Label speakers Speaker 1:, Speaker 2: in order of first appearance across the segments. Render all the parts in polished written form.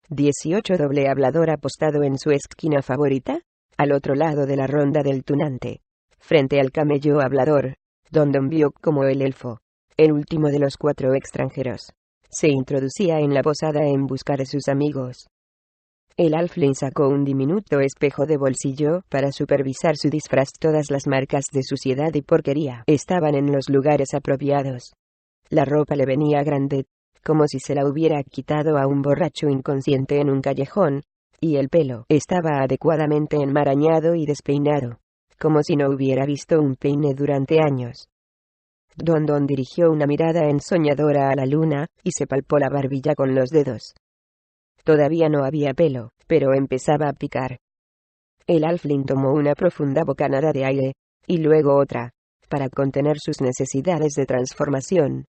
Speaker 1: 18 doble hablador apostado en su esquina favorita, al otro lado de la ronda del tunante, frente al camello hablador, Don vio como el elfo, el último de los 4 extranjeros, se introducía en la posada en busca de sus amigos. El halfling sacó un diminuto espejo de bolsillo para supervisar su disfraz. Todas las marcas de suciedad y porquería estaban en los lugares apropiados. La ropa le venía grande, como si se la hubiera quitado a un borracho inconsciente en un callejón, y el pelo estaba adecuadamente enmarañado y despeinado, como si no hubiera visto un peine durante años. Don dirigió una mirada ensoñadora a la luna, y se palpó la barbilla con los dedos. Todavía no había pelo, pero empezaba a picar. El halfling tomó una profunda bocanada de aire, y luego otra, para contener sus necesidades de transformación.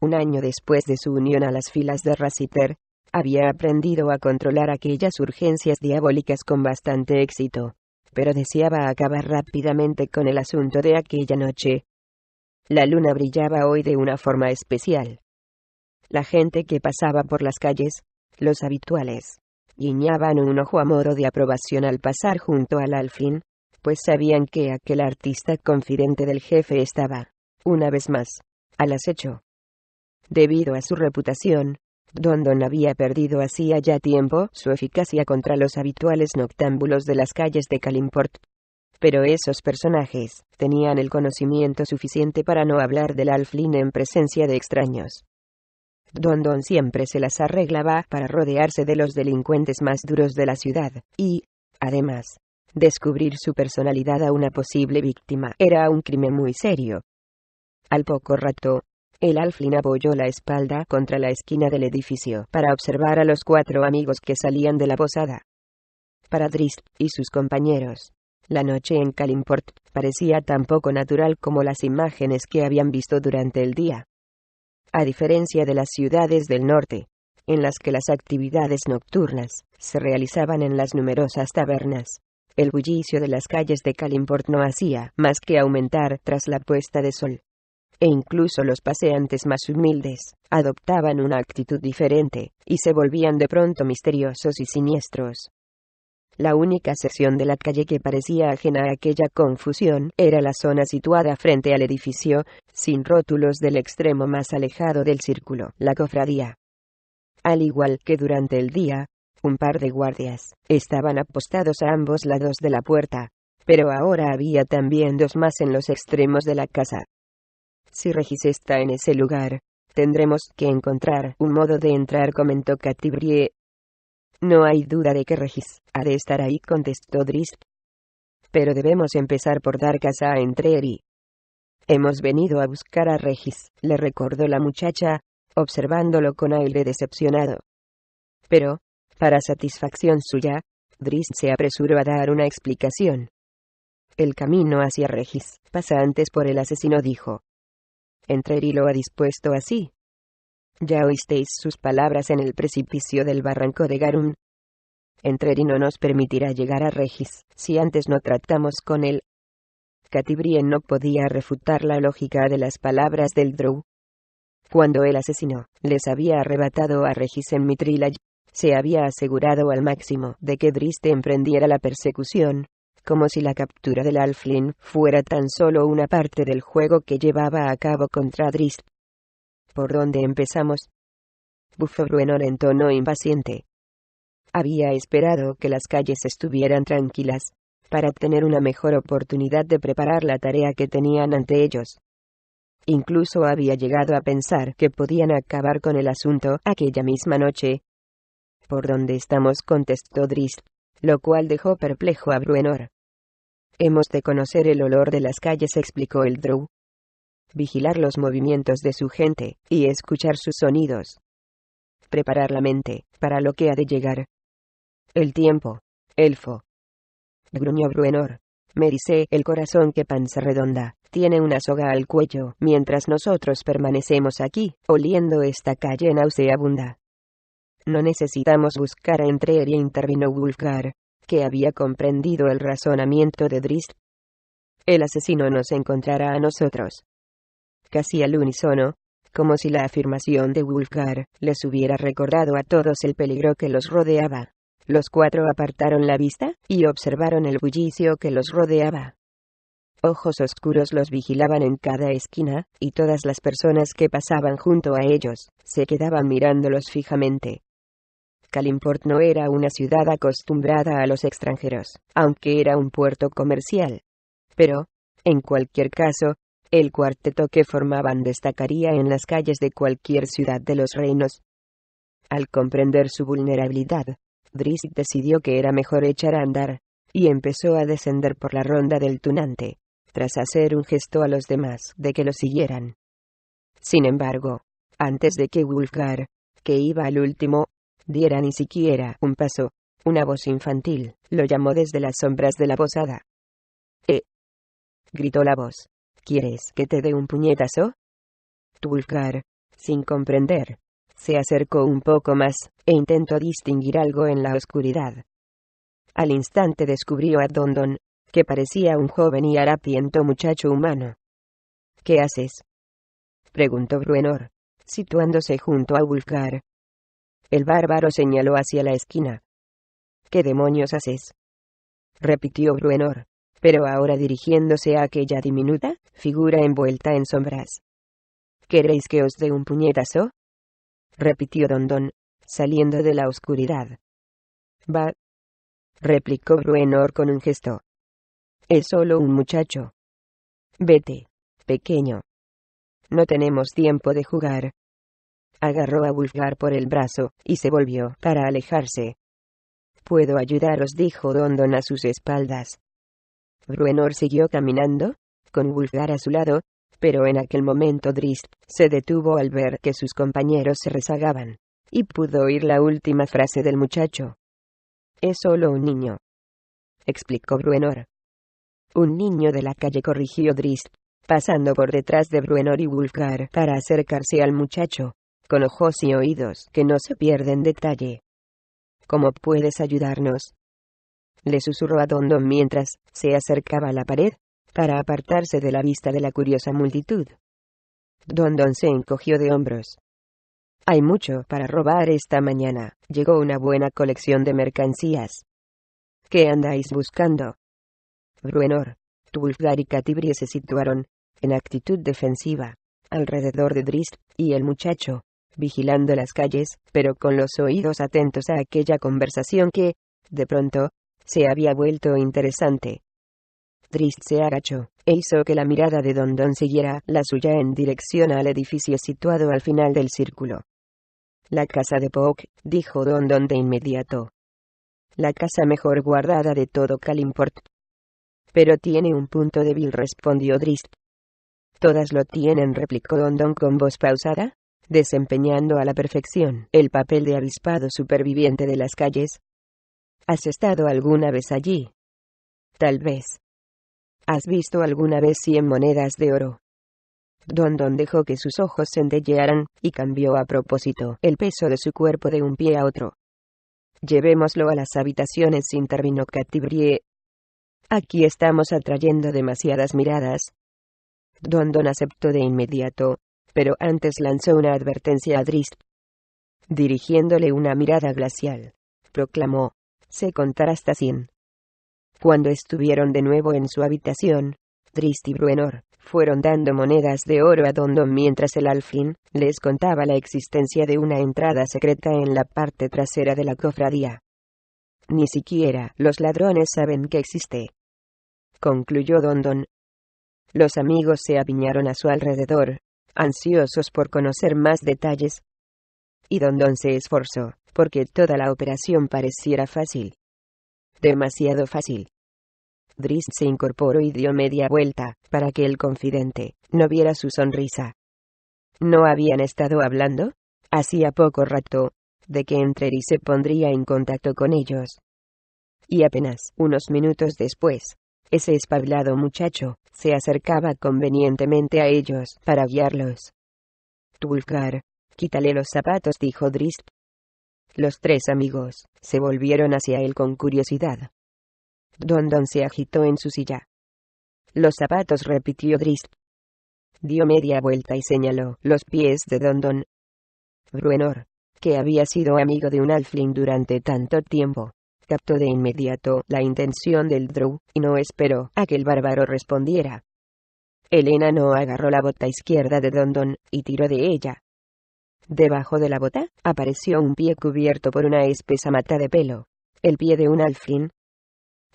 Speaker 1: Un año después de su unión a las filas de Rassiter, había aprendido a controlar aquellas urgencias diabólicas con bastante éxito, pero deseaba acabar rápidamente con el asunto de aquella noche. La luna brillaba hoy de una forma especial. La gente que pasaba por las calles, los habituales, guiñaban un ojo a modo de aprobación al pasar junto al halfling, pues sabían que aquel artista confidente del jefe estaba, una vez más, al acecho. Debido a su reputación, Don había perdido hacía ya tiempo su eficacia contra los habituales noctámbulos de las calles de Kalimport. Pero esos personajes tenían el conocimiento suficiente para no hablar del halfling en presencia de extraños. Don siempre se las arreglaba para rodearse de los delincuentes más duros de la ciudad, y, además, descubrir su personalidad a una posible víctima era un crimen muy serio. Al poco rato, el halfling apoyó la espalda contra la esquina del edificio para observar a los 4 amigos que salían de la posada. Para Drizzt y sus compañeros, la noche en Kalimport parecía tan poco natural como las imágenes que habían visto durante el día. A diferencia de las ciudades del norte, en las que las actividades nocturnas se realizaban en las numerosas tabernas, el bullicio de las calles de Kalimport no hacía más que aumentar tras la puesta de sol. E incluso los paseantes más humildes adoptaban una actitud diferente, y se volvían de pronto misteriosos y siniestros. La única sección de la calle que parecía ajena a aquella confusión era la zona situada frente al edificio, sin rótulos del extremo más alejado del círculo, la cofradía. Al igual que durante el día, un par de guardias estaban apostados a ambos lados de la puerta, pero ahora había también 2 más en los extremos de la casa. Si Regis está en ese lugar, tendremos que encontrar un modo de entrar, comentó Catibrie. No hay duda de que Regis ha de estar ahí, contestó Drizzt. Pero debemos empezar por dar caza a Entreri. Hemos venido a buscar a Regis, le recordó la muchacha, observándolo con aire decepcionado. Pero, para satisfacción suya, Drizzt se apresuró a dar una explicación. El camino hacia Regis pasa antes por el asesino, dijo. Entreri lo ha dispuesto así. Ya oísteis sus palabras en el precipicio del barranco de Garún. Entreri no nos permitirá llegar a Regis si antes no tratamos con él. Catibrie no podía refutar la lógica de las palabras del Drow. Cuando el asesino les había arrebatado a Regis en Mithril, se había asegurado al máximo de que Drizzt emprendiera la persecución, como si la captura del halfling fuera tan solo una parte del juego que llevaba a cabo contra Drizzt. ¿Por dónde empezamos? Bufó Bruenor en tono impaciente. Había esperado que las calles estuvieran tranquilas, para tener una mejor oportunidad de preparar la tarea que tenían ante ellos. Incluso había llegado a pensar que podían acabar con el asunto aquella misma noche. ¿Por dónde estamos?, contestó Drizzt, lo cual dejó perplejo a Bruenor. Hemos de conocer el olor de las calles, explicó el Drow. Vigilar los movimientos de su gente, y escuchar sus sonidos. Preparar la mente, para lo que ha de llegar. El tiempo, elfo. Gruñó Bruenor. Me dice el corazón que Panza Redonda tiene una soga al cuello, mientras nosotros permanecemos aquí, oliendo esta calle nauseabunda. No necesitamos buscar a Entreri, intervino Wulfgar, que había comprendido el razonamiento de Drizzt. El asesino nos encontrará a nosotros. Casi al unísono, como si la afirmación de Wulfgar les hubiera recordado a todos el peligro que los rodeaba. Los cuatro apartaron la vista, y observaron el bullicio que los rodeaba. Ojos oscuros los vigilaban en cada esquina, y todas las personas que pasaban junto a ellos, se quedaban mirándolos fijamente. Kalimport no era una ciudad acostumbrada a los extranjeros, aunque era un puerto comercial. Pero, en cualquier caso, el cuarteto que formaban destacaría en las calles de cualquier ciudad de los reinos. Al comprender su vulnerabilidad, Drizzt decidió que era mejor echar a andar, y empezó a descender por la ronda del tunante, tras hacer un gesto a los demás de que lo siguieran. Sin embargo, antes de que Wulfgar, que iba al último, diera ni siquiera un paso, una voz infantil lo llamó desde las sombras de la posada. Gritó la voz. ¿Quieres que te dé un puñetazo? Wulfgar, sin comprender, se acercó un poco más, e intentó distinguir algo en la oscuridad. Al instante descubrió a Dondon, que parecía un joven y harapiento muchacho humano. ¿Qué haces?, preguntó Bruenor, situándose junto a Wulfgar. El bárbaro señaló hacia la esquina. ¿Qué demonios haces?, repitió Bruenor, pero ahora dirigiéndose a aquella diminuta figura envuelta en sombras. ¿Queréis que os dé un puñetazo?, repitió Dondon, saliendo de la oscuridad. Va, replicó Bruenor con un gesto. Es solo un muchacho. Vete, pequeño. No tenemos tiempo de jugar. Agarró a Wulfgar por el brazo, y se volvió para alejarse. Puedo ayudaros, dijo Dondon a sus espaldas. Bruenor siguió caminando, con Wulfgar a su lado, pero en aquel momento Drizzt se detuvo al ver que sus compañeros se rezagaban, y pudo oír la última frase del muchacho. Es solo un niño, explicó Bruenor. Un niño de la calle, corrigió Drizzt, pasando por detrás de Bruenor y Wulfgar para acercarse al muchacho, con ojos y oídos que no se pierden detalle. ¿Cómo puedes ayudarnos?, le susurró a Dondon mientras se acercaba a la pared, para apartarse de la vista de la curiosa multitud. Dondon se encogió de hombros. Hay mucho para robar esta mañana, llegó una buena colección de mercancías. ¿Qué andáis buscando? Bruenor, Wulfgar y Catti-brie se situaron, en actitud defensiva, alrededor de Drizzt y el muchacho, vigilando las calles, pero con los oídos atentos a aquella conversación que, de pronto, se había vuelto interesante. Drizzt se agachó, e hizo que la mirada de Dondon siguiera la suya en dirección al edificio situado al final del círculo. La casa de Pook, dijo Dondon de inmediato. La casa mejor guardada de todo Kalimport. Pero tiene un punto débil, respondió Drizzt. Todas lo tienen, replicó Dondon con voz pausada, desempeñando a la perfección el papel de avispado superviviente de las calles. ¿Has estado alguna vez allí? Tal vez. ¿Has visto alguna vez 100 monedas de oro? Dondon dejó que sus ojos centellearan, y cambió a propósito el peso de su cuerpo de un pie a otro. Llevémoslo a las habitaciones, intervino Catti-brie. Aquí estamos atrayendo demasiadas miradas. Dondon aceptó de inmediato, pero antes lanzó una advertencia a Drizzt. Dirigiéndole una mirada glacial, proclamó: sé contar hasta 100. Cuando estuvieron de nuevo en su habitación, Drizzt y Bruenor fueron dando monedas de oro a Dondon mientras el alfín les contaba la existencia de una entrada secreta en la parte trasera de la cofradía. Ni siquiera los ladrones saben que existe, concluyó Dondon. Los amigos se apiñaron a su alrededor, ansiosos por conocer más detalles. Y Dondon se esforzó, porque toda la operación pareciera fácil. Demasiado fácil. Drizzt se incorporó y dio media vuelta, para que el confidente no viera su sonrisa. ¿No habían estado hablando? Hacía poco rato, de que Entrerí se pondría en contacto con ellos. Y apenas unos minutos después, ese espabilado muchacho se acercaba convenientemente a ellos para guiarlos. Wulfgar, quítale los zapatos, dijo Drizzt. Los tres amigos se volvieron hacia él con curiosidad. Dondon se agitó en su silla. Los zapatos, repitió Drizzt. dio media vuelta y señaló los pies de Don. Bruenor, que había sido amigo de un halfling durante tanto tiempo, captó de inmediato la intención del drow, y no esperó a que el bárbaro respondiera. El enano agarró la bota izquierda de Don y tiró de ella. Debajo de la bota, apareció un pie cubierto por una espesa mata de pelo, el pie de un halfling.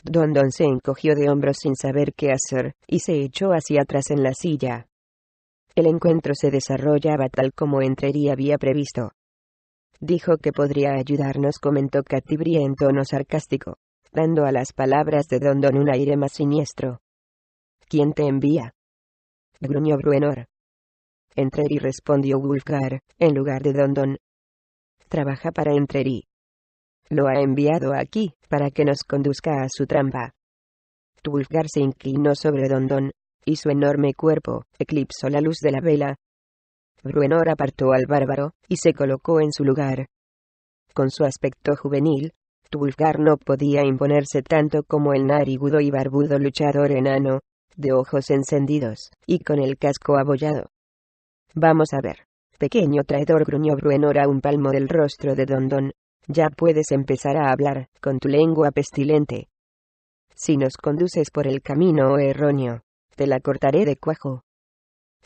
Speaker 1: Don se encogió de hombros sin saber qué hacer, y se echó hacia atrás en la silla. El encuentro se desarrollaba tal como Entreri había previsto. Dijo que podría ayudarnos, comentó Catibri en tono sarcástico, dando a las palabras de Don un aire más siniestro. ¿Quién te envía?, gruñó Bruenor. Entreri, respondió Wulfgar, en lugar de Don. Trabaja para Entreri. Lo ha enviado aquí, para que nos conduzca a su trampa. Wulfgar se inclinó sobre Don, y su enorme cuerpo eclipsó la luz de la vela. Bruenor apartó al bárbaro, y se colocó en su lugar. Con su aspecto juvenil, Wulfgar no podía imponerse tanto como el narigudo y barbudo luchador enano, de ojos encendidos, y con el casco abollado. Vamos a ver, pequeño traidor, gruñó Bruenor a un palmo del rostro de Don. Ya puedes empezar a hablar, con tu lengua pestilente. Si nos conduces por el camino erróneo, te la cortaré de cuajo.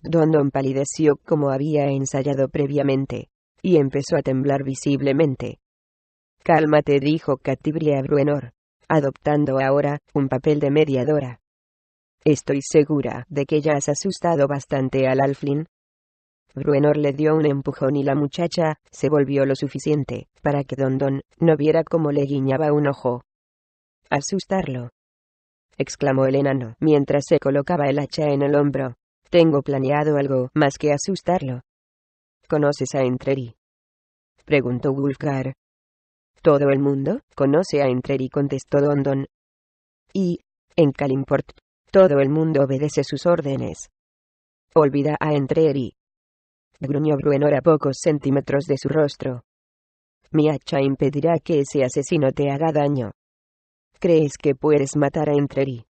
Speaker 1: Don palideció como había ensayado previamente, y empezó a temblar visiblemente. Cálmate, dijo Catibri a Bruenor, adoptando ahora un papel de mediadora. Estoy segura de que ya has asustado bastante al halfling. Bruenor le dio un empujón y la muchacha se volvió lo suficiente para que Don no viera cómo le guiñaba un ojo. ¿Asustarlo?, exclamó el enano mientras se colocaba el hacha en el hombro. Tengo planeado algo más que asustarlo. ¿Conoces a Entreri?, preguntó Wulfgar. Todo el mundo conoce a Entreri, contestó Don. Y, en Calimport, todo el mundo obedece sus órdenes. Olvida a Entreri, gruñó Bruenor a pocos centímetros de su rostro. Mi hacha impedirá que ese asesino te haga daño. ¿Crees que puedes matar a Entreri?,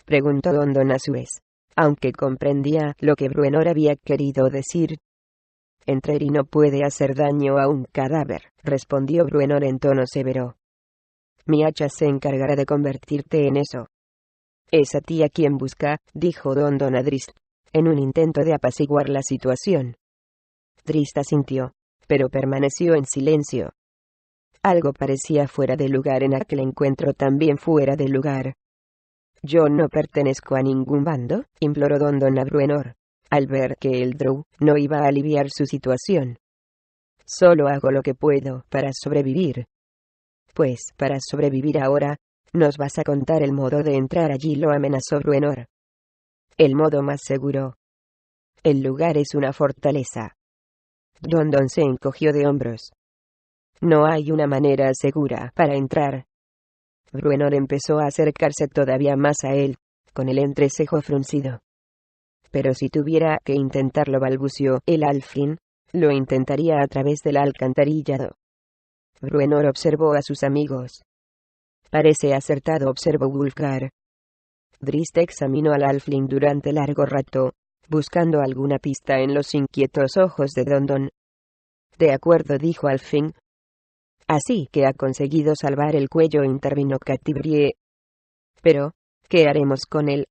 Speaker 1: preguntó Don a su vez, aunque comprendía lo que Bruenor había querido decir. Entreri no puede hacer daño a un cadáver, respondió Bruenor en tono severo. Mi hacha se encargará de convertirte en eso. Es a ti a quien busca, dijo Don a Drist, en un intento de apaciguar la situación. Drist asintió, pero permaneció en silencio. Algo parecía fuera de lugar en aquel encuentro, también fuera de lugar. Yo no pertenezco a ningún bando, imploró Don a Bruenor, al ver que el drow no iba a aliviar su situación. Solo hago lo que puedo para sobrevivir. Pues, para sobrevivir ahora, nos vas a contar el modo de entrar allí, lo amenazó Bruenor. El modo más seguro. El lugar es una fortaleza. Don se encogió de hombros. No hay una manera segura para entrar. Bruenor empezó a acercarse todavía más a él, con el entrecejo fruncido. Pero si tuviera que intentarlo, balbuceó el halfling, lo intentaría a través del alcantarillado. Bruenor observó a sus amigos. Parece acertado, observó Wulfgar. Drist examinó al halfling durante largo rato, buscando alguna pista en los inquietos ojos de Don. De acuerdo, dijo al fin. Así que ha conseguido salvar el cuello, intervino Catibri. Pero, ¿qué haremos con él?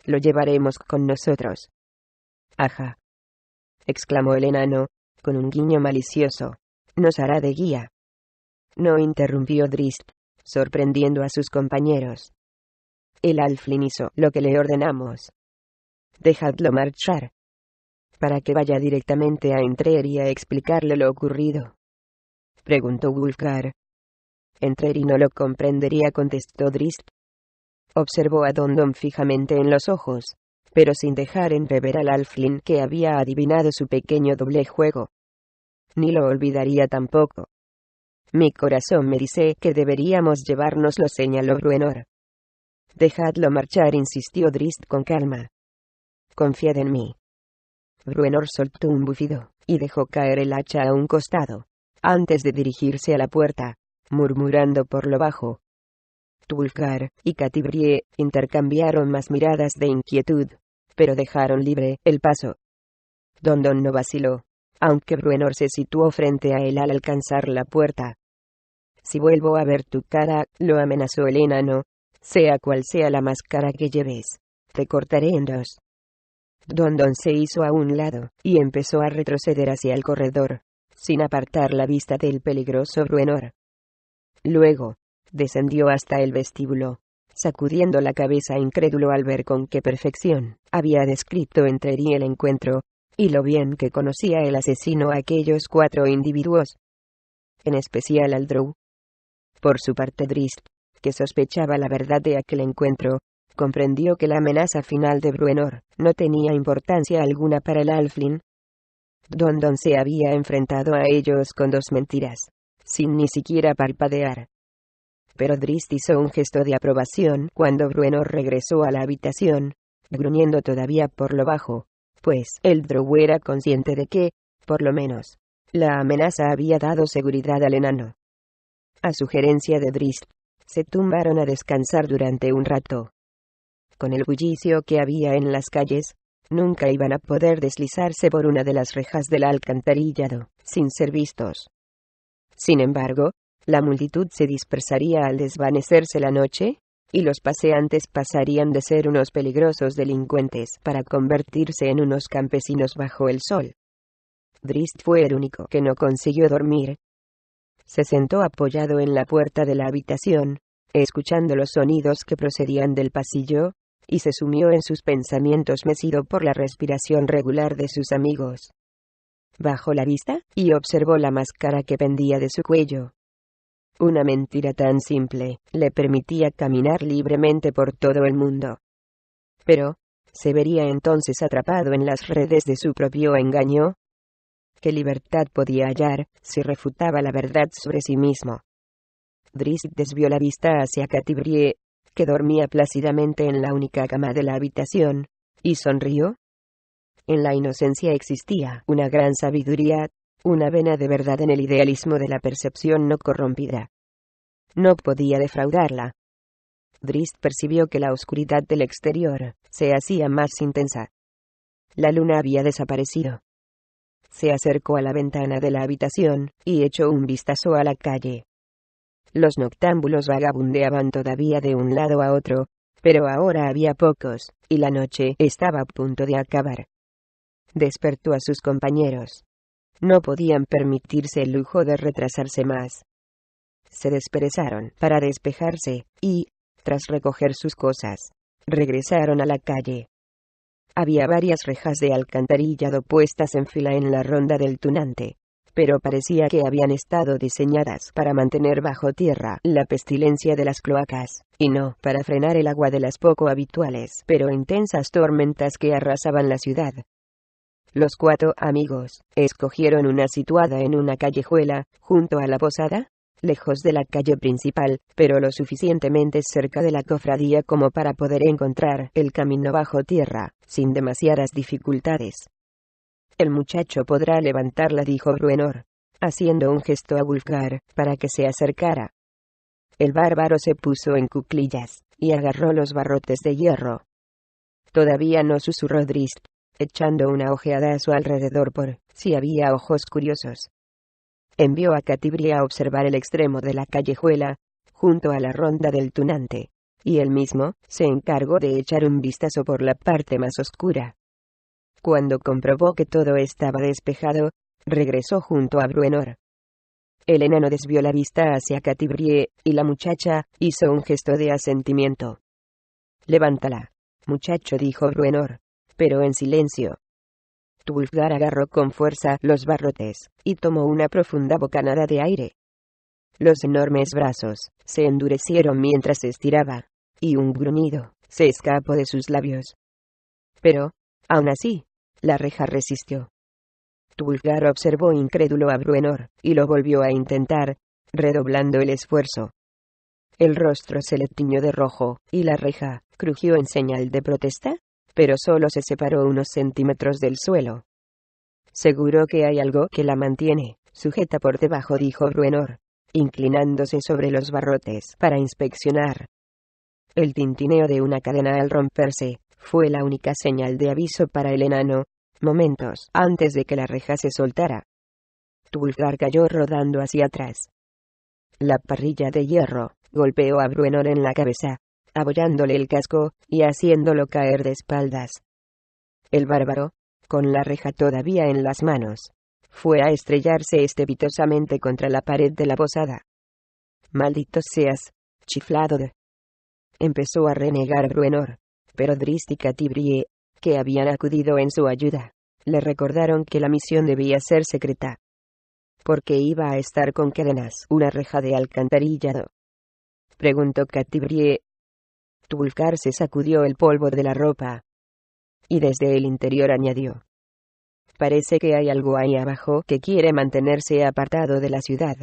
Speaker 1: Lo llevaremos con nosotros. Ajá, exclamó el enano, con un guiño malicioso. Nos hará de guía. No, interrumpió Drist, sorprendiendo a sus compañeros. El halfling hizo lo que le ordenamos. Dejadlo marchar. Para que vaya directamente a Entreri a explicarle lo ocurrido, preguntó Wulfgar. Entreri no lo comprendería, contestó Drist. Observó a Don fijamente en los ojos, pero sin dejar entrever al halfling que había adivinado su pequeño doble juego. Ni lo olvidaría tampoco. Mi corazón me dice que deberíamos llevárnoslo, señaló Bruenor. Dejadlo marchar, insistió Drist con calma. Confiad en mí. Bruenor soltó un bufido, y dejó caer el hacha a un costado, antes de dirigirse a la puerta, murmurando por lo bajo. Wulfgar y Catibri intercambiaron más miradas de inquietud, pero dejaron libre el paso. Don no vaciló, aunque Bruenor se situó frente a él al alcanzar la puerta. Si vuelvo a ver tu cara, lo amenazó el enano, sea cual sea la máscara que lleves, te cortaré en dos. Don se hizo a un lado, y empezó a retroceder hacia el corredor, sin apartar la vista del peligroso Bruenor. Luego, descendió hasta el vestíbulo, sacudiendo la cabeza incrédulo al ver con qué perfección había descrito Entreri el encuentro, y lo bien que conocía el asesino a aquellos 4 individuos, en especial al Drow. Por su parte Drizzt, que sospechaba la verdad de aquel encuentro, comprendió que la amenaza final de Bruenor no tenía importancia alguna para el Halfling. Don se había enfrentado a ellos con 2 mentiras, sin ni siquiera parpadear. Pero Drizzt hizo un gesto de aprobación cuando Bruenor regresó a la habitación, gruñendo todavía por lo bajo, pues el Drow era consciente de que, por lo menos, la amenaza había dado seguridad al enano. A sugerencia de Drizzt, se tumbaron a descansar durante un rato. Con el bullicio que había en las calles, nunca iban a poder deslizarse por una de las rejas del alcantarillado, sin ser vistos. Sin embargo, la multitud se dispersaría al desvanecerse la noche, y los paseantes pasarían de ser unos peligrosos delincuentes para convertirse en unos campesinos bajo el sol. Drizzt fue el único que no consiguió dormir. Se sentó apoyado en la puerta de la habitación, escuchando los sonidos que procedían del pasillo, y se sumió en sus pensamientos mecido por la respiración regular de sus amigos. Bajó la vista, y observó la máscara que pendía de su cuello. Una mentira tan simple, le permitía caminar libremente por todo el mundo. Pero, ¿se vería entonces atrapado en las redes de su propio engaño? ¿Qué libertad podía hallar, si refutaba la verdad sobre sí mismo? Drizzt desvió la vista hacia Catti-brie, que dormía plácidamente en la única cama de la habitación, y sonrió. En la inocencia existía una gran sabiduría, una vena de verdad en el idealismo de la percepción no corrompida. No podía defraudarla. Drizzt percibió que la oscuridad del exterior se hacía más intensa. La luna había desaparecido. Se acercó a la ventana de la habitación, y echó un vistazo a la calle. Los noctámbulos vagabundeaban todavía de un lado a otro, pero ahora había pocos, y la noche estaba a punto de acabar. Despertó a sus compañeros. No podían permitirse el lujo de retrasarse más. Se desperezaron para despejarse, y, tras recoger sus cosas, regresaron a la calle. Había varias rejas de alcantarillado puestas en fila en la ronda del tunante, pero parecía que habían estado diseñadas para mantener bajo tierra la pestilencia de las cloacas, y no para frenar el agua de las poco habituales pero intensas tormentas que arrasaban la ciudad. Los 4 amigos escogieron una situada en una callejuela, junto a la posada, lejos de la calle principal, pero lo suficientemente cerca de la cofradía como para poder encontrar el camino bajo tierra, sin demasiadas dificultades. El muchacho podrá levantarla, dijo Bruenor, haciendo un gesto a Wulfgar, para que se acercara. El bárbaro se puso en cuclillas, y agarró los barrotes de hierro. Todavía no, susurró Drizzt, echando una ojeada a su alrededor por si había ojos curiosos. Envió a Catti-brie a observar el extremo de la callejuela, junto a la ronda del tunante, y él mismo se encargó de echar un vistazo por la parte más oscura. Cuando comprobó que todo estaba despejado, regresó junto a Bruenor. El enano desvió la vista hacia Catti-brie, y la muchacha hizo un gesto de asentimiento. Levántala, muchacho, dijo Bruenor, pero en silencio. Wulfgar agarró con fuerza los barrotes, y tomó una profunda bocanada de aire. Los enormes brazos se endurecieron mientras se estiraba, y un gruñido se escapó de sus labios. Pero, aún así, la reja resistió. Wulfgar observó incrédulo a Bruenor, y lo volvió a intentar, redoblando el esfuerzo. El rostro se le tiñó de rojo, y la reja crujió en señal de protesta, pero solo se separó unos centímetros del suelo. Seguro que hay algo que la mantiene sujeta por debajo, dijo Bruenor, inclinándose sobre los barrotes para inspeccionar. El tintineo de una cadena al romperse Fue la única señal de aviso para el enano, momentos antes de que la reja se soltara. Wulfgar cayó rodando hacia atrás. La parrilla de hierro golpeó a Bruenor en la cabeza, abollándole el casco y haciéndolo caer de espaldas. El bárbaro, con la reja todavía en las manos, fue a estrellarse estrepitosamente contra la pared de la posada. «Maldito seas, chiflado de...» empezó a renegar Bruenor, pero Drizzt y Catibrie, que habían acudido en su ayuda, le recordaron que la misión debía ser secreta. ¿Por qué iba a estar con cadenas una reja de alcantarillado?, preguntó Catibrie. Wulfgar se sacudió el polvo de la ropa y desde el interior añadió: «Parece que hay algo ahí abajo que quiere mantenerse apartado de la ciudad».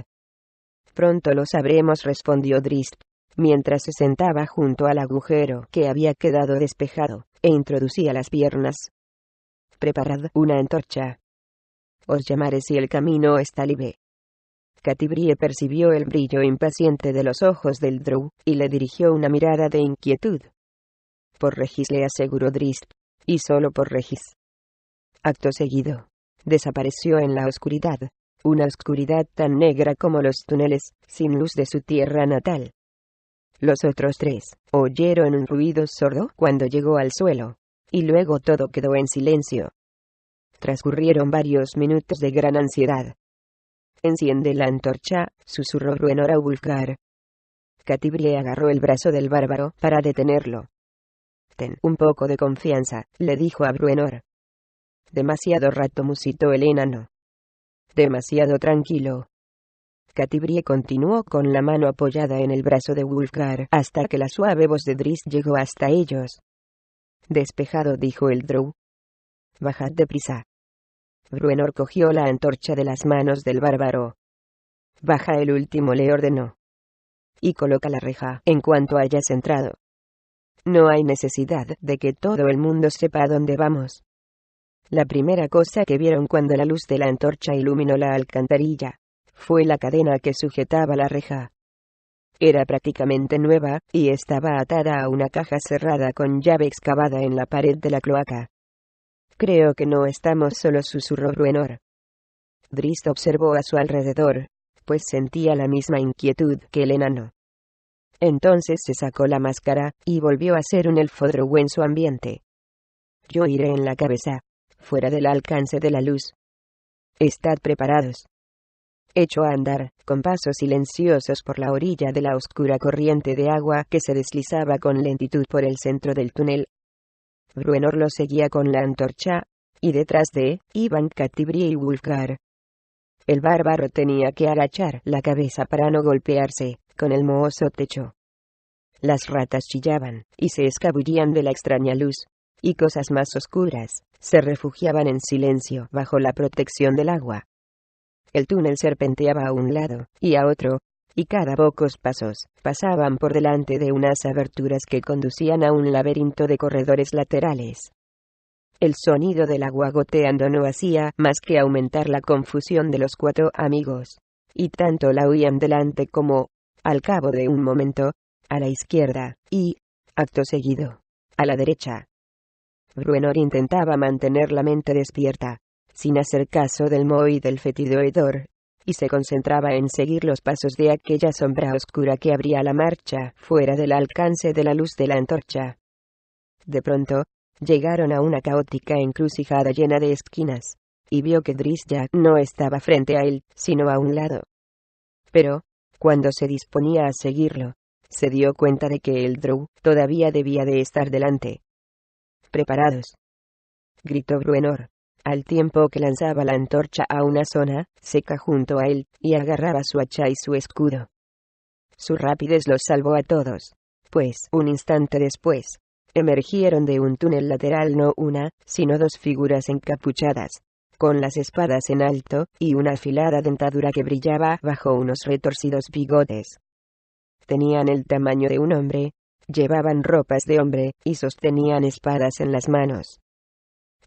Speaker 1: «Pronto lo sabremos», respondió Drizzt, mientras se sentaba junto al agujero que había quedado despejado, e introducía las piernas. «Preparad una antorcha. Os llamaré si el camino está libre». Catibrie percibió el brillo impaciente de los ojos del drow, y le dirigió una mirada de inquietud. «Por Regis», le aseguró Drizzt, «y solo por Regis». Acto seguido, desapareció en la oscuridad, una oscuridad tan negra como los túneles, sin luz de su tierra natal. Los otros tres oyeron un ruido sordo cuando llegó al suelo, y luego todo quedó en silencio. Transcurrieron varios minutos de gran ansiedad. «Enciende la antorcha», susurró Bruenor a Wulfgar. Catibrie agarró el brazo del bárbaro para detenerlo. «Ten un poco de confianza», le dijo a Bruenor. «Demasiado rato», musitó el enano. «Demasiado tranquilo». Catibrie continuó con la mano apoyada en el brazo de Wulfgar hasta que la suave voz de Drizzt llegó hasta ellos. «Despejado», dijo el drow. «Bajad deprisa». Bruenor cogió la antorcha de las manos del bárbaro. «Baja el último», le ordenó. «Y coloca la reja en cuanto hayas entrado. No hay necesidad de que todo el mundo sepa a dónde vamos». La primera cosa que vieron cuando la luz de la antorcha iluminó la alcantarilla fue la cadena que sujetaba la reja. Era prácticamente nueva, y estaba atada a una caja cerrada con llave excavada en la pared de la cloaca. «Creo que no estamos solos», susurró Bruenor. Drizzt observó a su alrededor, pues sentía la misma inquietud que el enano. Entonces se sacó la máscara, y volvió a ser un elfo drow en su ambiente. «Yo iré en la cabeza, fuera del alcance de la luz. Estad preparados». Echó a andar, con pasos silenciosos por la orilla de la oscura corriente de agua que se deslizaba con lentitud por el centro del túnel. Bruenor lo seguía con la antorcha, y detrás de iban Catibrie y Wulfgar. El bárbaro tenía que agachar la cabeza para no golpearse con el mohoso techo. Las ratas chillaban, y se escabullían de la extraña luz, y cosas más oscuras se refugiaban en silencio bajo la protección del agua. El túnel serpenteaba a un lado y a otro, y cada pocos pasos pasaban por delante de unas aberturas que conducían a un laberinto de corredores laterales. El sonido del agua goteando no hacía más que aumentar la confusión de los cuatro amigos, y tanto la oían delante como, al cabo de un momento, a la izquierda, y, acto seguido, a la derecha. Bruenor intentaba mantener la mente despierta, sin hacer caso del moho y del fétido hedor, y se concentraba en seguir los pasos de aquella sombra oscura que abría la marcha fuera del alcance de la luz de la antorcha. De pronto, llegaron a una caótica encrucijada llena de esquinas, y vio que Drizzt ya no estaba frente a él, sino a un lado. Pero, cuando se disponía a seguirlo, se dio cuenta de que el drow todavía debía de estar delante. «¡Preparados!», gritó Bruenor, al tiempo que lanzaba la antorcha a una zona seca junto a él, y agarraba su hacha y su escudo. Su rapidez los salvó a todos, pues, un instante después, emergieron de un túnel lateral no una, sino dos figuras encapuchadas, con las espadas en alto, y una afilada dentadura que brillaba bajo unos retorcidos bigotes. Tenían el tamaño de un hombre, llevaban ropas de hombre, y sostenían espadas en las manos.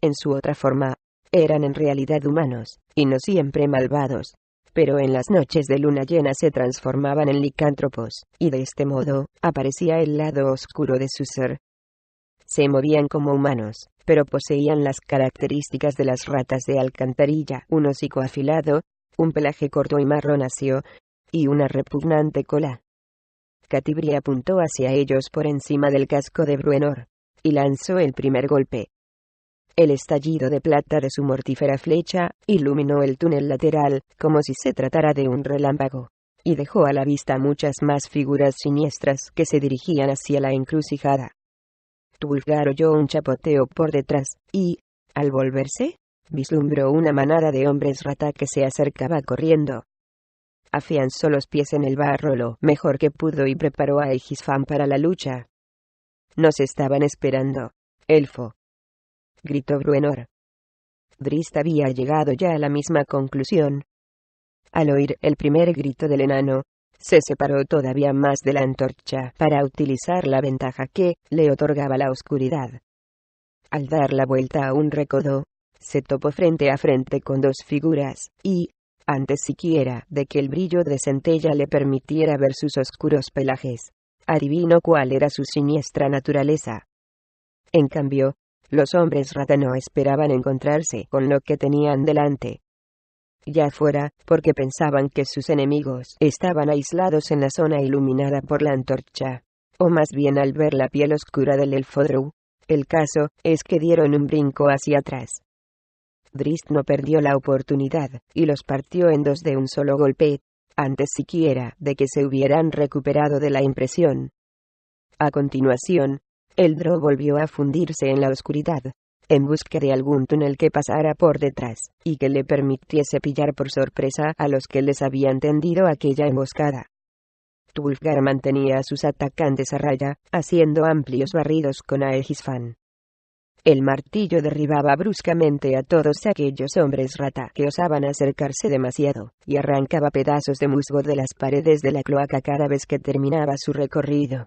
Speaker 1: En su otra forma, eran en realidad humanos, y no siempre malvados, pero en las noches de luna llena se transformaban en licántropos, y de este modo, aparecía el lado oscuro de su ser. Se movían como humanos, pero poseían las características de las ratas de alcantarilla: un hocico afilado, un pelaje corto y marronáceo, y una repugnante cola. Catibri apuntó hacia ellos por encima del casco de Bruenor, y lanzó el primer golpe. El estallido de plata de su mortífera flecha iluminó el túnel lateral, como si se tratara de un relámpago, y dejó a la vista muchas más figuras siniestras que se dirigían hacia la encrucijada. Twulgar oyó un chapoteo por detrás, y, al volverse, vislumbró una manada de hombres rata que se acercaba corriendo. Afianzó los pies en el barro lo mejor que pudo y preparó a Egisfan para la lucha. Nos estaban esperando, elfo, gritó Bruenor. Drizzt había llegado ya a la misma conclusión. Al oír el primer grito del enano, se separó todavía más de la antorcha para utilizar la ventaja que le otorgaba la oscuridad. Al dar la vuelta a un recodo, se topó frente a frente con dos figuras, y, antes siquiera de que el brillo de centella le permitiera ver sus oscuros pelajes, adivinó cuál era su siniestra naturaleza. En cambio, los hombres rata no esperaban encontrarse con lo que tenían delante. Ya fuera porque pensaban que sus enemigos estaban aislados en la zona iluminada por la antorcha, o más bien al ver la piel oscura del elfo Drow. El caso es que dieron un brinco hacia atrás. Drizzt no perdió la oportunidad, y los partió en dos de un solo golpe, antes siquiera de que se hubieran recuperado de la impresión. A continuación, el Drow volvió a fundirse en la oscuridad, en busca de algún túnel que pasara por detrás, y que le permitiese pillar por sorpresa a los que les habían tendido aquella emboscada. Twulgar mantenía a sus atacantes a raya, haciendo amplios barridos con Aegisfan. El martillo derribaba bruscamente a todos aquellos hombres rata que osaban acercarse demasiado, y arrancaba pedazos de musgo de las paredes de la cloaca cada vez que terminaba su recorrido.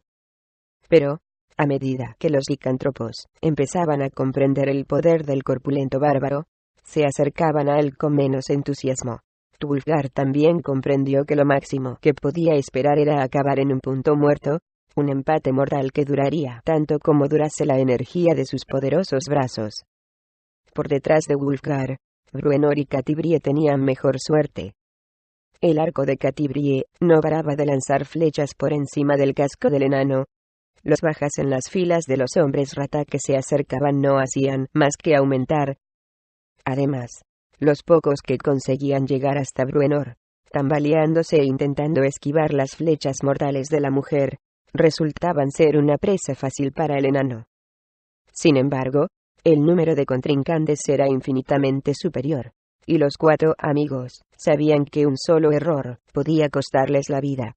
Speaker 1: Pero, a medida que los licántropos empezaban a comprender el poder del corpulento bárbaro, se acercaban a él con menos entusiasmo. Twulgar también comprendió que lo máximo que podía esperar era acabar en un punto muerto, un empate mortal que duraría tanto como durase la energía de sus poderosos brazos. Por detrás de Wulfgar, Bruenor y Catibrie tenían mejor suerte. El arco de Catibrie no paraba de lanzar flechas por encima del casco del enano. Los bajas en las filas de los hombres rata que se acercaban no hacían más que aumentar. Además, los pocos que conseguían llegar hasta Bruenor, tambaleándose e intentando esquivar las flechas mortales de la mujer, resultaban ser una presa fácil para el enano. Sin embargo, el número de contrincantes era infinitamente superior, y los 4 amigos sabían que un solo error podía costarles la vida.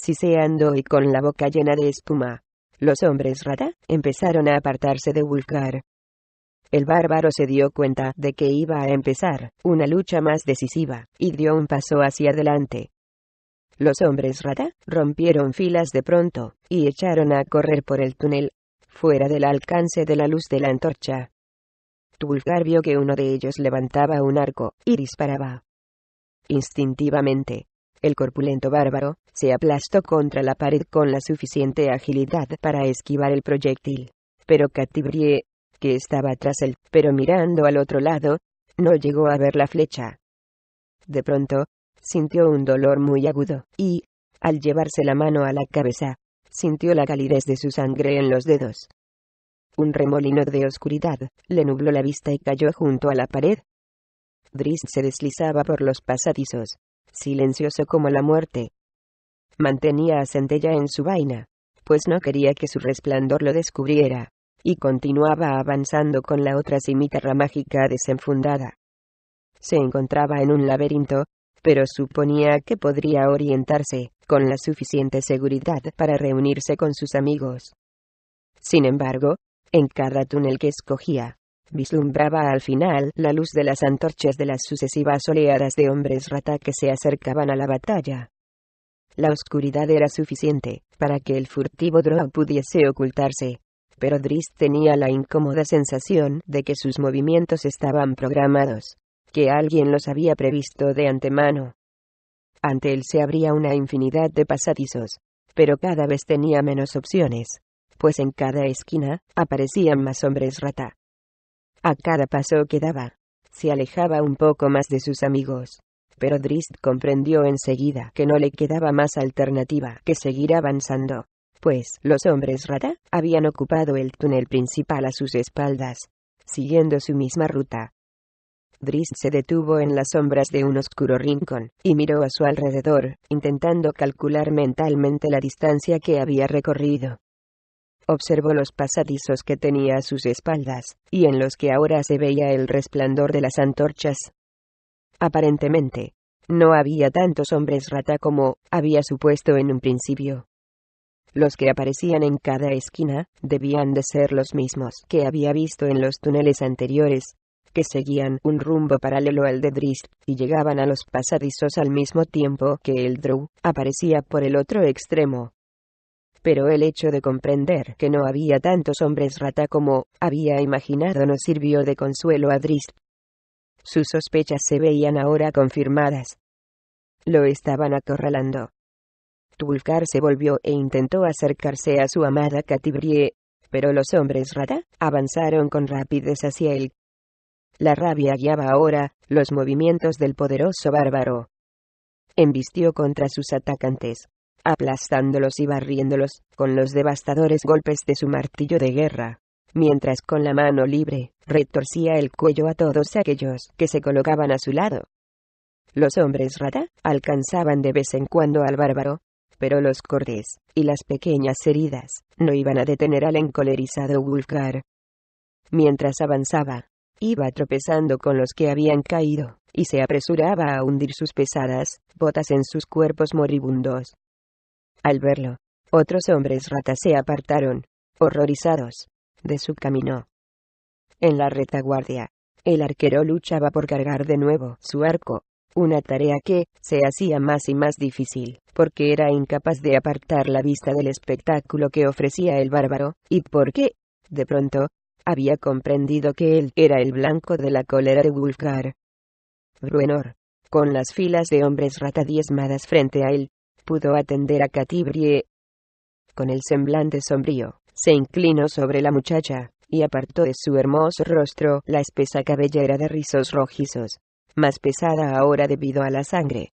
Speaker 1: Siseando y con la boca llena de espuma, los hombres rata empezaron a apartarse de Wulfgar. El bárbaro se dio cuenta de que iba a empezar una lucha más decisiva, y dio un paso hacia adelante. Los hombres rata rompieron filas de pronto, y echaron a correr por el túnel, fuera del alcance de la luz de la antorcha. Twulgar vio que uno de ellos levantaba un arco, y disparaba. Instintivamente, el corpulento bárbaro se aplastó contra la pared con la suficiente agilidad para esquivar el proyectil, pero Catibrie, que estaba tras él, pero mirando al otro lado, no llegó a ver la flecha. De pronto, sintió un dolor muy agudo, y, al llevarse la mano a la cabeza, sintió la calidez de su sangre en los dedos. Un remolino de oscuridad le nubló la vista y cayó junto a la pared. Drizzt se deslizaba por los pasadizos, silencioso como la muerte. Mantenía a Centella en su vaina, pues no quería que su resplandor lo descubriera, y continuaba avanzando con la otra cimitarra mágica desenfundada. Se encontraba en un laberinto, pero suponía que podría orientarse con la suficiente seguridad para reunirse con sus amigos. Sin embargo, en cada túnel que escogía, vislumbraba al final la luz de las antorchas de las sucesivas oleadas de hombres rata que se acercaban a la batalla. La oscuridad era suficiente para que el furtivo Drow pudiese ocultarse, pero Drizzt tenía la incómoda sensación de que sus movimientos estaban programados, que alguien los había previsto de antemano. Ante él se abría una infinidad de pasadizos, pero cada vez tenía menos opciones, pues en cada esquina aparecían más hombres rata. A cada paso que daba, se alejaba un poco más de sus amigos. Pero Drizzt comprendió enseguida que no le quedaba más alternativa que seguir avanzando, pues los hombres rata habían ocupado el túnel principal a sus espaldas, siguiendo su misma ruta. Drizzt se detuvo en las sombras de un oscuro rincón, y miró a su alrededor, intentando calcular mentalmente la distancia que había recorrido. Observó los pasadizos que tenía a sus espaldas, y en los que ahora se veía el resplandor de las antorchas. Aparentemente, no había tantos hombres rata como había supuesto en un principio. Los que aparecían en cada esquina debían de ser los mismos que había visto en los túneles anteriores, que seguían un rumbo paralelo al de Drizzt, y llegaban a los pasadizos al mismo tiempo que el Drow aparecía por el otro extremo. Pero el hecho de comprender que no había tantos hombres rata como había imaginado no sirvió de consuelo a Drizzt. Sus sospechas se veían ahora confirmadas. Lo estaban acorralando. Wulfgar se volvió e intentó acercarse a su amada Catti-brie, pero los hombres rata avanzaron con rapidez hacia él. La rabia guiaba ahora los movimientos del poderoso bárbaro. Embistió contra sus atacantes, aplastándolos y barriéndolos con los devastadores golpes de su martillo de guerra, mientras con la mano libre retorcía el cuello a todos aquellos que se colocaban a su lado. Los hombres rata alcanzaban de vez en cuando al bárbaro, pero los cortes y las pequeñas heridas no iban a detener al encolerizado Wulfgar. Mientras avanzaba, iba tropezando con los que habían caído, y se apresuraba a hundir sus pesadas botas en sus cuerpos moribundos. Al verlo, otros hombres rata se apartaron, horrorizados, de su camino. En la retaguardia, el arquero luchaba por cargar de nuevo su arco, una tarea que se hacía más y más difícil, porque era incapaz de apartar la vista del espectáculo que ofrecía el bárbaro, y porque, de pronto, había comprendido que él era el blanco de la cólera de Wulfgar. Bruenor, con las filas de hombres rata diezmadas frente a él, pudo atender a Catti-brie. Con el semblante sombrío, se inclinó sobre la muchacha, y apartó de su hermoso rostro la espesa cabellera de rizos rojizos, más pesada ahora debido a la sangre.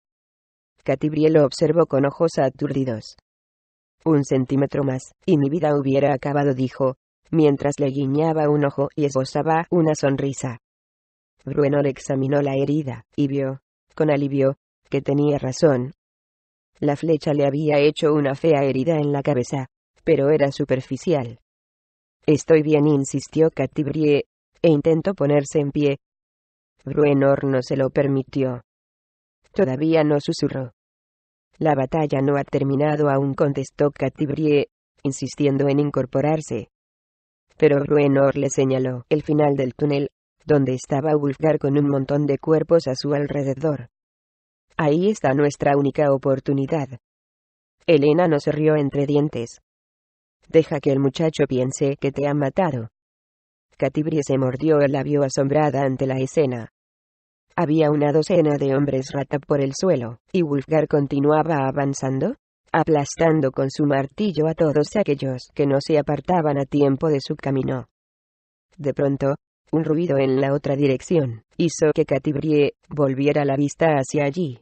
Speaker 1: Catti-brie lo observó con ojos aturdidos. 1 centímetro más, y mi vida hubiera acabado, dijo, mientras le guiñaba un ojo y esbozaba una sonrisa. Bruenor examinó la herida, y vio, con alivio, que tenía razón. La flecha le había hecho una fea herida en la cabeza, pero era superficial. Estoy bien, insistió Catti-brie, e intentó ponerse en pie. Bruenor no se lo permitió. Todavía no, susurró. La batalla no ha terminado aún, contestó Catti-brie, insistiendo en incorporarse. Pero Bruenor le señaló el final del túnel, donde estaba Wulfgar con un montón de cuerpos a su alrededor. Ahí está nuestra única oportunidad. El enano se rió entre dientes. Deja que el muchacho piense que te ha matado. Catti-brie se mordió el labio asombrada ante la escena. Había una docena de hombres rata por el suelo, y Wulfgar continuaba avanzando, aplastando con su martillo a todos aquellos que no se apartaban a tiempo de su camino. De pronto, un ruido en la otra dirección hizo que Catti-brie volviera la vista hacia allí.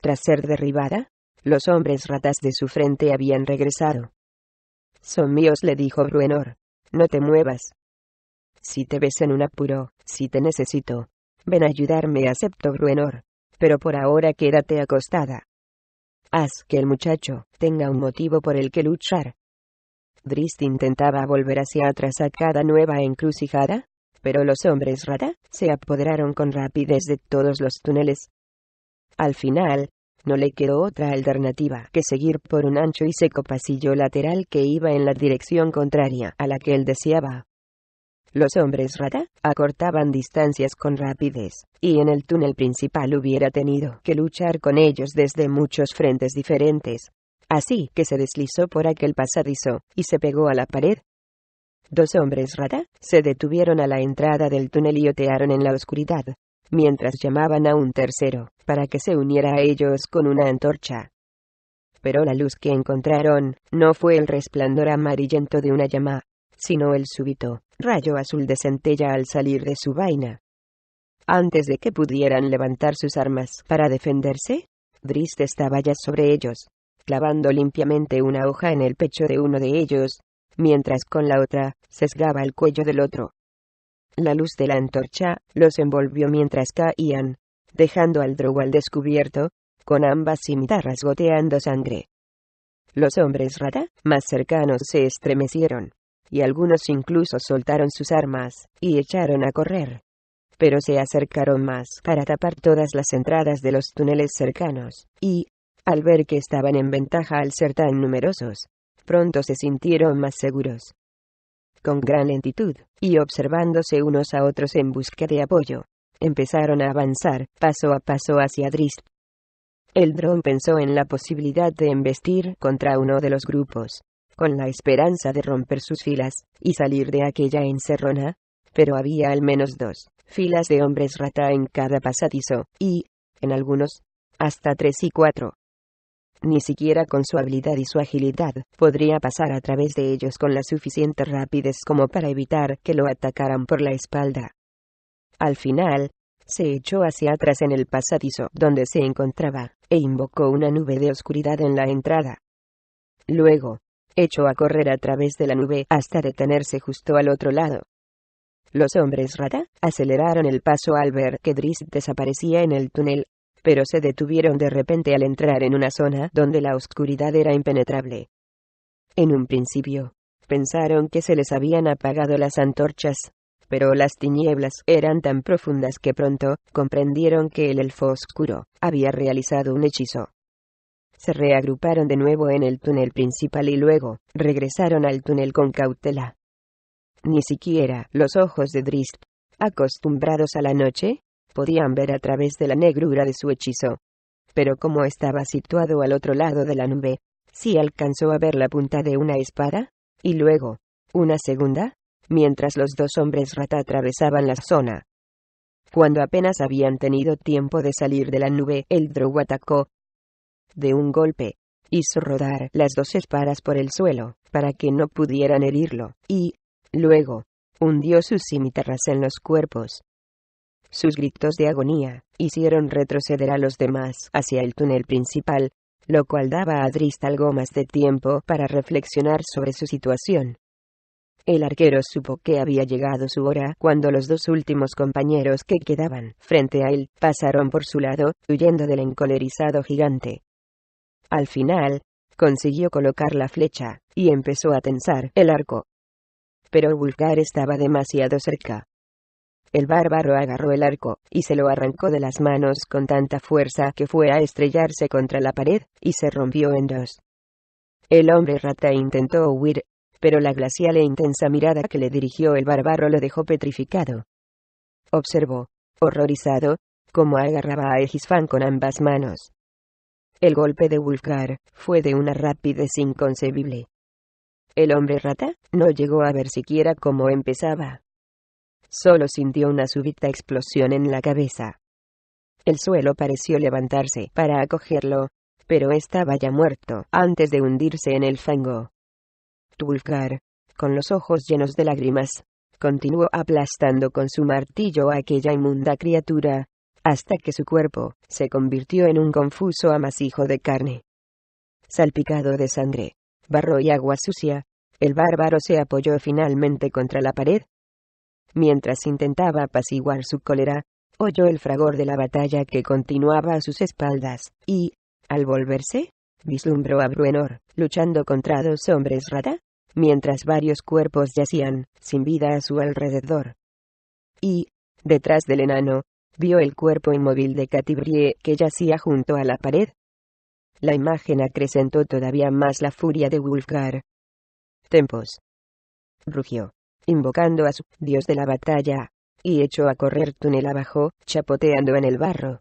Speaker 1: Tras ser derribada, los hombres ratas de su frente habían regresado. Son míos, le dijo Bruenor. No te muevas. Si te ves en un apuro, si te necesito, ven a ayudarme, aceptó Bruenor. Pero por ahora quédate acostada. Haz que el muchacho tenga un motivo por el que luchar. Drizzt intentaba volver hacia atrás a cada nueva encrucijada, pero los hombres rata se apoderaron con rapidez de todos los túneles. Al final, no le quedó otra alternativa que seguir por un ancho y seco pasillo lateral que iba en la dirección contraria a la que él deseaba. Los hombres rata acortaban distancias con rapidez, y en el túnel principal hubiera tenido que luchar con ellos desde muchos frentes diferentes. Así que se deslizó por aquel pasadizo, y se pegó a la pared. 2 hombres rata se detuvieron a la entrada del túnel y otearon en la oscuridad, mientras llamaban a un tercero, para que se uniera a ellos con una antorcha. pero la luz que encontraron no fue el resplandor amarillento de una llama, sino el súbito rayo azul de centella al salir de su vaina. Antes de que pudieran levantar sus armas para defenderse, Drizzt estaba ya sobre ellos, clavando limpiamente una hoja en el pecho de uno de ellos, mientras con la otra sesgaba el cuello del otro. La luz de la antorcha los envolvió mientras caían, dejando al drow al descubierto, con ambas cimitarras goteando sangre. Los hombres rata más cercanos se estremecieron, y algunos incluso soltaron sus armas y echaron a correr. Pero se acercaron más para tapar todas las entradas de los túneles cercanos, y, al ver que estaban en ventaja al ser tan numerosos, pronto se sintieron más seguros. Con gran lentitud, y observándose unos a otros en busca de apoyo, empezaron a avanzar, paso a paso hacia Drizzt. El dron pensó en la posibilidad de embestir contra uno de los grupos, con la esperanza de romper sus filas, y salir de aquella encerrona, pero había al menos 2 filas de hombres rata en cada pasadizo, y, en algunos, hasta 3 y 4. Ni siquiera con su habilidad y su agilidad, podría pasar a través de ellos con la suficiente rapidez como para evitar que lo atacaran por la espalda. Al final, se echó hacia atrás en el pasadizo donde se encontraba, e invocó una nube de oscuridad en la entrada. Luego, echó a correr a través de la nube hasta detenerse justo al otro lado. Los hombres rata aceleraron el paso al ver que Drizzt desaparecía en el túnel, pero se detuvieron de repente al entrar en una zona donde la oscuridad era impenetrable. En un principio, pensaron que se les habían apagado las antorchas, pero las tinieblas eran tan profundas que pronto comprendieron que el elfo oscuro había realizado un hechizo. Se reagruparon de nuevo en el túnel principal y luego regresaron al túnel con cautela. Ni siquiera los ojos de Drizzt, acostumbrados a la noche, podían ver a través de la negrura de su hechizo. Pero como estaba situado al otro lado de la nube, sí alcanzó a ver la punta de una espada, y luego, una segunda, mientras los 2 hombres rata atravesaban la zona. Cuando apenas habían tenido tiempo de salir de la nube, el drow atacó. De un golpe, hizo rodar las 2 espadas por el suelo, para que no pudieran herirlo, y, luego, hundió sus cimitarras en los cuerpos. Sus gritos de agonía hicieron retroceder a los demás hacia el túnel principal, lo cual daba a Drizzt algo más de tiempo para reflexionar sobre su situación. El arquero supo que había llegado su hora cuando los 2 últimos compañeros que quedaban frente a él pasaron por su lado, huyendo del encolerizado gigante. Al final, consiguió colocar la flecha, y empezó a tensar el arco. Pero Wulfgar estaba demasiado cerca. El bárbaro agarró el arco, y se lo arrancó de las manos con tanta fuerza que fue a estrellarse contra la pared, y se rompió en 2. El hombre rata intentó huir, pero la glacial e intensa mirada que le dirigió el bárbaro lo dejó petrificado. Observó, horrorizado, cómo agarraba a Egisfan con ambas manos. El golpe de Wulfgar fue de una rapidez inconcebible. El hombre rata no llegó a ver siquiera cómo empezaba. Solo sintió una súbita explosión en la cabeza. El suelo pareció levantarse para acogerlo, pero estaba ya muerto antes de hundirse en el fango. Wulfgar, con los ojos llenos de lágrimas, continuó aplastando con su martillo a aquella inmunda criatura, hasta que su cuerpo se convirtió en un confuso amasijo de carne. Salpicado de sangre, barro y agua sucia, el bárbaro se apoyó finalmente contra la pared. Mientras intentaba apaciguar su cólera, oyó el fragor de la batalla que continuaba a sus espaldas, y, al volverse, vislumbró a Bruenor, luchando contra 2 hombres rata, mientras varios cuerpos yacían, sin vida a su alrededor. Y, detrás del enano, vio el cuerpo inmóvil de Catibrie que yacía junto a la pared. La imagen acrecentó todavía más la furia de Wulfgar. Tempos. Rugió, invocando a su dios de la batalla, y echó a correr túnel abajo, chapoteando en el barro.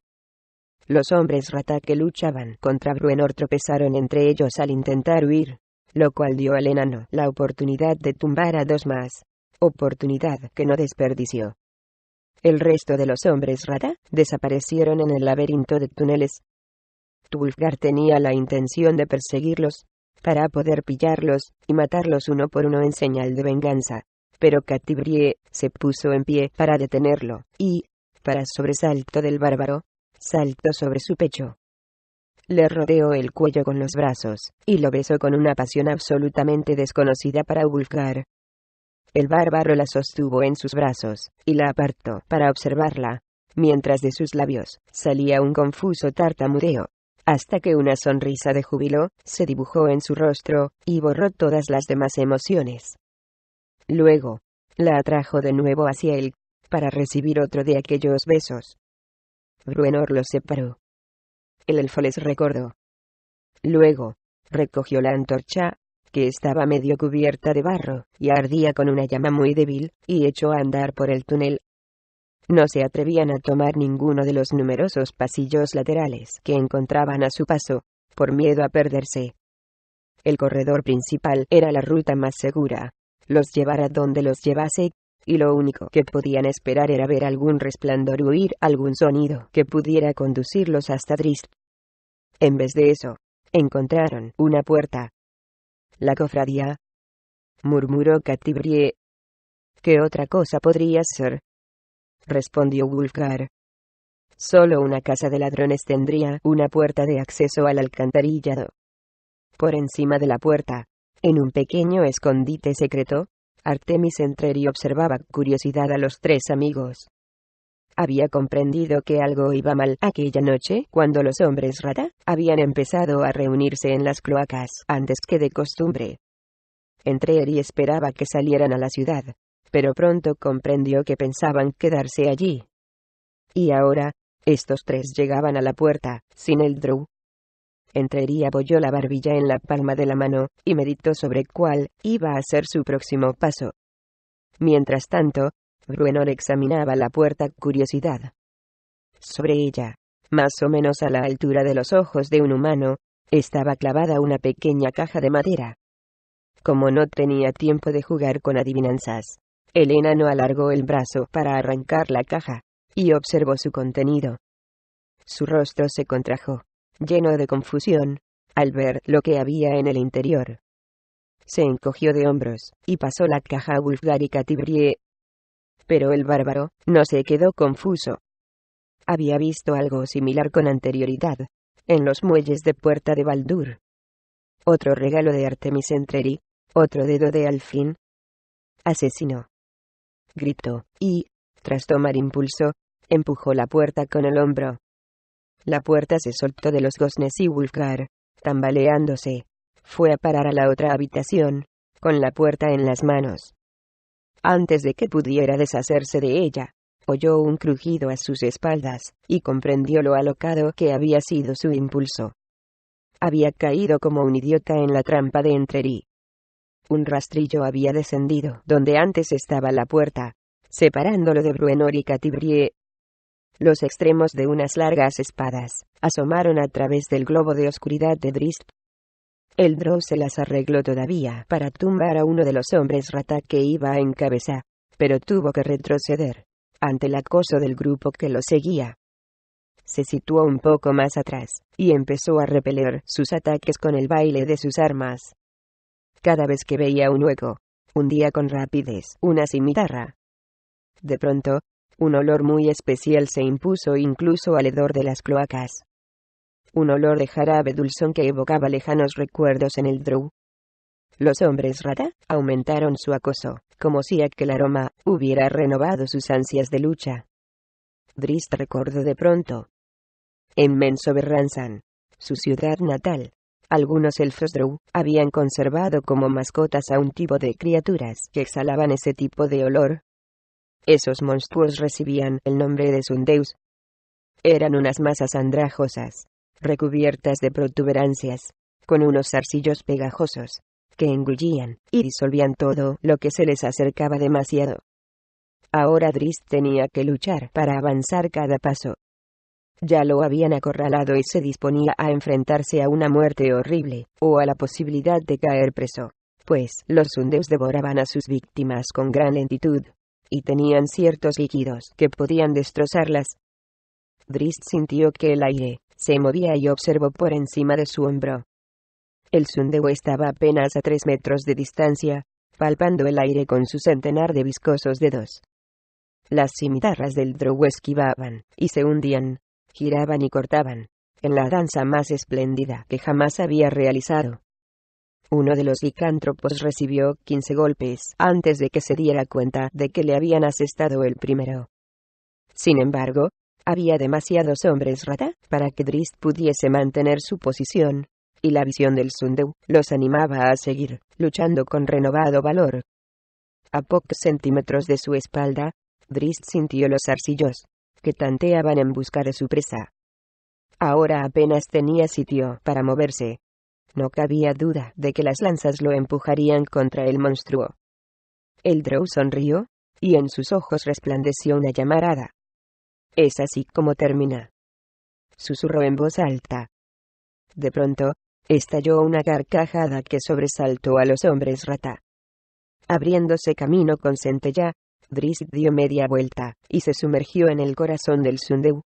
Speaker 1: Los hombres rata que luchaban contra Bruenor tropezaron entre ellos al intentar huir, lo cual dio al enano la oportunidad de tumbar a 2 más, oportunidad que no desperdició. El resto de los hombres rata desaparecieron en el laberinto de túneles. Wulfgar tenía la intención de perseguirlos, para poder pillarlos y matarlos uno por uno en señal de venganza. Pero Catibrie se puso en pie para detenerlo, y, para sobresalto del bárbaro, saltó sobre su pecho. Le rodeó el cuello con los brazos, y lo besó con una pasión absolutamente desconocida para Wulfgar. El bárbaro la sostuvo en sus brazos, y la apartó para observarla, mientras de sus labios salía un confuso tartamudeo, hasta que una sonrisa de júbilo se dibujó en su rostro, y borró todas las demás emociones. Luego, la atrajo de nuevo hacia él, para recibir otro de aquellos besos. Bruenor los separó. El elfo les recordó. Luego, recogió la antorcha, que estaba medio cubierta de barro, y ardía con una llama muy débil, y echó a andar por el túnel. No se atrevían a tomar ninguno de los numerosos pasillos laterales que encontraban a su paso, por miedo a perderse. El corredor principal era la ruta más segura, los llevara donde los llevase, y lo único que podían esperar era ver algún resplandor o oír algún sonido que pudiera conducirlos hasta Drizzt. En vez de eso, encontraron una puerta. «La cofradía», murmuró Catibrie. «¿Qué otra cosa podría ser?», respondió Wulfgar. «Solo una casa de ladrones tendría una puerta de acceso al alcantarillado. Por encima de la puerta, en un pequeño escondite secreto, Artemis Entreri observaba curiosidad a los tres amigos. Había comprendido que algo iba mal aquella noche cuando los hombres rata habían empezado a reunirse en las cloacas antes que de costumbre. Entreri esperaba que salieran a la ciudad, pero pronto comprendió que pensaban quedarse allí. Y ahora, estos tres llegaban a la puerta, sin el drow. Entreri apoyó la barbilla en la palma de la mano, y meditó sobre cuál iba a ser su próximo paso. Mientras tanto, Bruenor examinaba la puerta curiosidad. Sobre ella, más o menos a la altura de los ojos de un humano, estaba clavada una pequeña caja de madera. Como no tenía tiempo de jugar con adivinanzas, el enano alargó el brazo para arrancar la caja, y observó su contenido. Su rostro se contrajo, lleno de confusión, al ver lo que había en el interior. Se encogió de hombros, y pasó la caja a Wulfgar y Catibrie. Pero el bárbaro no se quedó confuso. Había visto algo similar con anterioridad, en los muelles de Puerta de Baldur. Otro regalo de Artemis Entreri, otro dedo de Alfin. «Asesino», gritó, y, tras tomar impulso, empujó la puerta con el hombro. La puerta se soltó de los goznes y Wulfgar, tambaleándose, fue a parar a la otra habitación, con la puerta en las manos. Antes de que pudiera deshacerse de ella, oyó un crujido a sus espaldas, y comprendió lo alocado que había sido su impulso. Había caído como un idiota en la trampa de Entreri. Un rastrillo había descendido donde antes estaba la puerta, separándolo de Bruenor y Catibrie. Los extremos de unas largas espadas asomaron a través del globo de oscuridad de Drizzt. El drow se las arregló todavía para tumbar a uno de los hombres rata que iba en cabeza, pero tuvo que retroceder ante el acoso del grupo que lo seguía. Se situó un poco más atrás, y empezó a repeler sus ataques con el baile de sus armas. Cada vez que veía un hueco, hundía con rapidez una cimitarra. De pronto, un olor muy especial se impuso incluso al hedor de las cloacas. Un olor de jarabe dulzón que evocaba lejanos recuerdos en el drow. Los hombres rata aumentaron su acoso, como si aquel aroma hubiera renovado sus ansias de lucha. Drizzt recordó de pronto. En Menzoberranzan, su ciudad natal, algunos elfos drow habían conservado como mascotas a un tipo de criaturas que exhalaban ese tipo de olor. Esos monstruos recibían el nombre de Sundeus. Eran unas masas andrajosas, recubiertas de protuberancias, con unos zarcillos pegajosos, que engullían y disolvían todo lo que se les acercaba demasiado. Ahora Drizzt tenía que luchar para avanzar cada paso. Ya lo habían acorralado y se disponía a enfrentarse a una muerte horrible, o a la posibilidad de caer preso, pues los Sundeus devoraban a sus víctimas con gran lentitud, y tenían ciertos líquidos que podían destrozarlas. Drizzt sintió que el aire Se movía y observó por encima de su hombro. El Sundeu estaba apenas a 3 metros de distancia, palpando el aire con su centenar de viscosos dedos. Las cimitarras del drow esquivaban, y se hundían, giraban y cortaban, en la danza más espléndida que jamás había realizado. Uno de los licántropos recibió 15 golpes antes de que se diera cuenta de que le habían asestado el primero. Sin embargo, había demasiados hombres rata para que Drizzt pudiese mantener su posición, y la visión del Sundeu los animaba a seguir, luchando con renovado valor. A pocos centímetros de su espalda, Drizzt sintió los arcillos, que tanteaban en busca de su presa. Ahora apenas tenía sitio para moverse. No cabía duda de que las lanzas lo empujarían contra el monstruo. El drow sonrió, y en sus ojos resplandeció una llamarada. «Es así como termina», susurró en voz alta. De pronto, estalló una carcajada que sobresaltó a los hombres rata. Abriéndose camino con centella, Drizzt dio media vuelta, y se sumergió en el corazón del Sundeu,